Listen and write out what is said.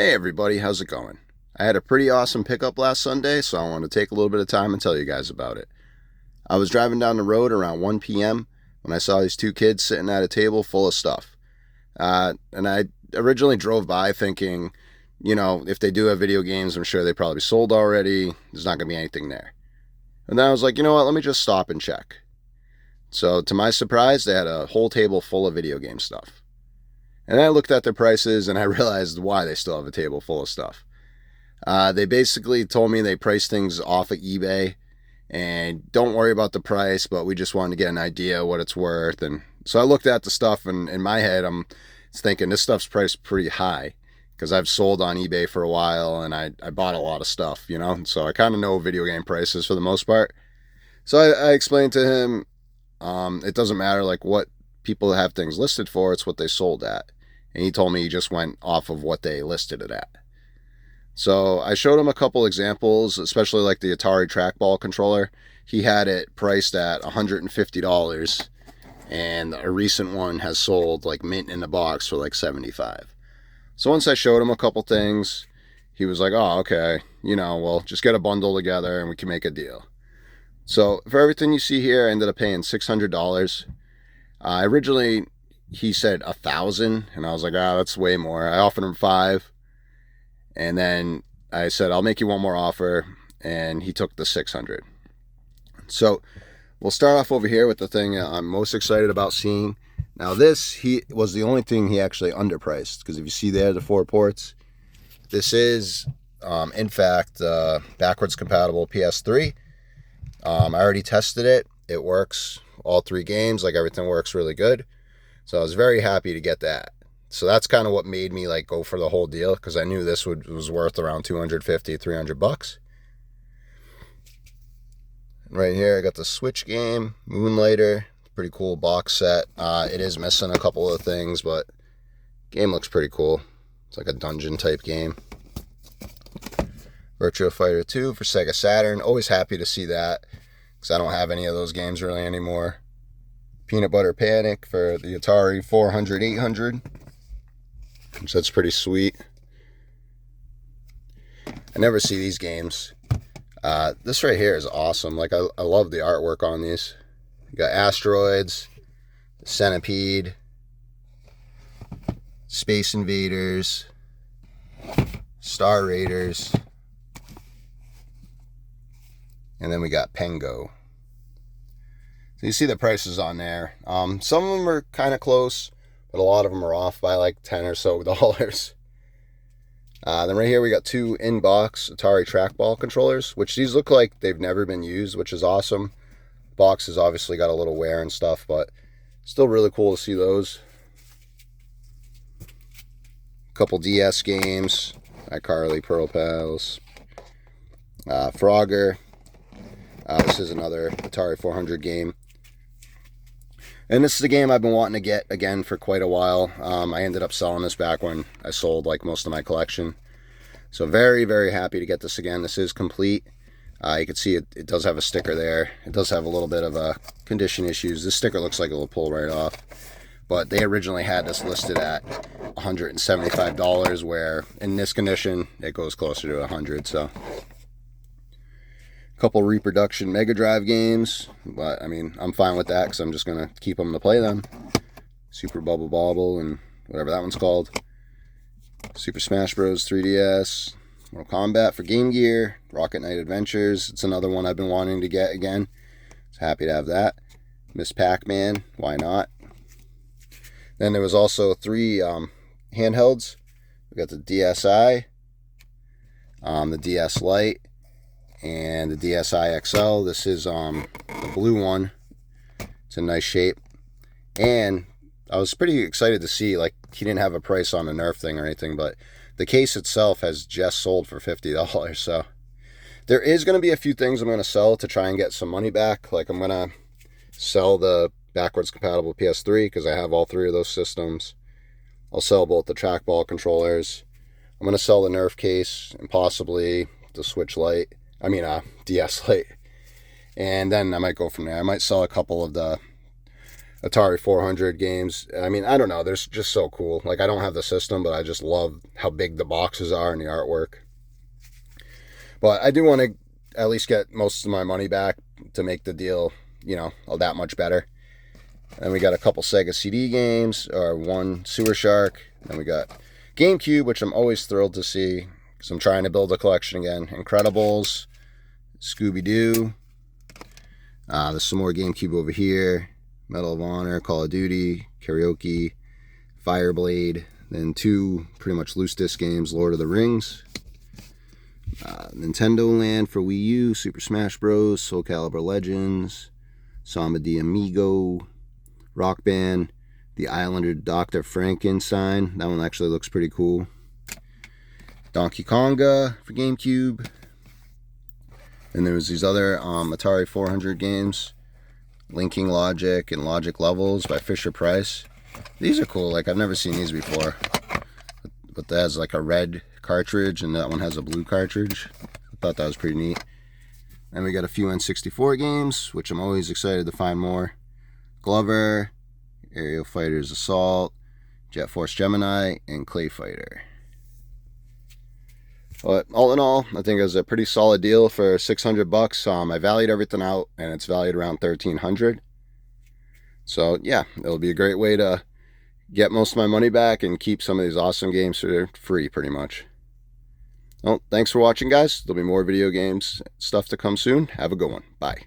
Hey everybody, how's it going? I had a pretty awesome pickup last Sunday, so I want to take a little bit of time and tell you guys about it. I was driving down the road around 1 p.m. when I saw these two kids sitting at a table full of stuff. And I originally drove by thinking, if they do have video games, I'm sure they probably sold already. There's not going to be anything there. And then I was like, you know what, let me just stop and check. So to my surprise, they had a whole table full of video game stuff. And I looked at their prices and I realized why they still have a table full of stuff. They basically told me they price things off of eBay and don't worry about the price, but we just wanted to get an idea what it's worth. And so I looked at the stuff and in my head, I'm thinking this stuff's priced pretty high because I've sold on eBay for a while and I bought a lot of stuff, so I kind of know video game prices for the most part. So I explained to him, it doesn't matter like what people have things listed for, it's what they sold at. And he told me he just went off of what they listed it at. So I showed him a couple examples, especially like the Atari trackball controller. He had it priced at $150, and a recent one has sold like mint in the box for like $75. So once I showed him a couple things, he was like, oh, okay, well, just get a bundle together and we can make a deal. So for everything you see here, I ended up paying $600. Originally, he said $1,000, and I was like, that's way more. I offered him $5, and then I said, I'll make you one more offer, and he took the $600. So we'll start off over here with the thing I'm most excited about seeing. Now this, he was the only thing he actually underpriced, because if you see there, the 4 ports, this is, in fact, backwards compatible PS3. I already tested it. It works all 3 games, like everything works really good. So I was very happy to get that. So that's kind of what made me like go for the whole deal, because I knew this was worth around $250-$300. Right here I got the Switch game, Moonlighter, pretty cool box set. It is missing a couple of things, but game looks pretty cool. It's like a dungeon type game. Virtua Fighter 2 for Sega Saturn. Always happy to see that, because I don't have any of those games really anymore. Peanut Butter Panic for the Atari 400-800, which that's pretty sweet. I never see these games. This right here is awesome. Like I love the artwork on these. You got Asteroids, Centipede, Space Invaders, Star Raiders, and then we got Pengo. So you see the prices on there. Some of them are kind of close, but a lot of them are off by like 10 or so dollars. Then right here we got 2 in-box Atari trackball controllers, which these look like they've never been used, which is awesome. Box has obviously got a little wear and stuff, but still really cool to see those. A couple DS games, iCarly, Pearl Pals, Frogger. This is another Atari 400 game. And this is a game I've been wanting to get again for quite a while. I ended up selling this back when I sold like most of my collection. So very, very happy to get this again. This is complete. You can see it does have a sticker there. It does have a little bit of condition issues. This sticker looks like it will pull right off. But they originally had this listed at $175, where in this condition it goes closer to $100. So couple reproduction Mega Drive games, but I mean, I'm fine with that because I'm just gonna keep them to play them. Super Bubble Bobble and whatever that one's called. Super Smash Bros. 3DS, Mortal Kombat for Game Gear, Rocket Knight Adventures. It's another one I've been wanting to get again. So happy to have that. Miss Pac-Man, why not? Then there was also 3 handhelds. We got the DSi, the DS Lite, and the DSi XL. This is the blue one. It's in nice shape. And I was pretty excited to see, like, he didn't have a price on the Nerf thing or anything, but the case itself has just sold for $50. So there is going to be a few things I'm going to sell to try and get some money back. Like, I'm going to sell the backwards compatible PS3 because I have all 3 of those systems. I'll sell both the trackball controllers. I'm going to sell the Nerf case and possibly the Switch Lite. DS Lite. And then I might go from there. I might sell a couple of the Atari 400 games. I mean, I don't know. They're just so cool. Like, I don't have the system, but I just love how big the boxes are and the artwork. But I do want to at least get most of my money back to make the deal, you know, that much better. And we got a couple Sega CD games, or one Sewer Shark. And we got GameCube, which I'm always thrilled to see, because I'm trying to build a collection again. Incredibles, Scooby-Doo. There's some more GameCube over here. Medal of Honor, Call of Duty, Karaoke, Fireblade. Then two pretty much loose disc games, Lord of the Rings. Nintendo Land for Wii U, Super Smash Bros., Soul Calibur Legends, Samba de Amigo, Rock Band, The Islander Dr. Frankenstein. That one actually looks pretty cool. Donkey Konga for GameCube. And there was these other Atari 400 games. Linking Logic and Logic Levels by Fisher-Price. These are cool. Like, I've never seen these before. But that has like a red cartridge, and that one has a blue cartridge. I thought that was pretty neat. And we got a few N64 games, which I'm always excited to find more. Glover, Aerial Fighters Assault, Jet Force Gemini, and Clay Fighter. But all in all, I think it was a pretty solid deal for $600. I valued everything out, and it's valued around $1,300. So yeah, it'll be a great way to get most of my money back and keep some of these awesome games for free, pretty much. Well, thanks for watching, guys. There'll be more video games stuff to come soon. Have a good one. Bye.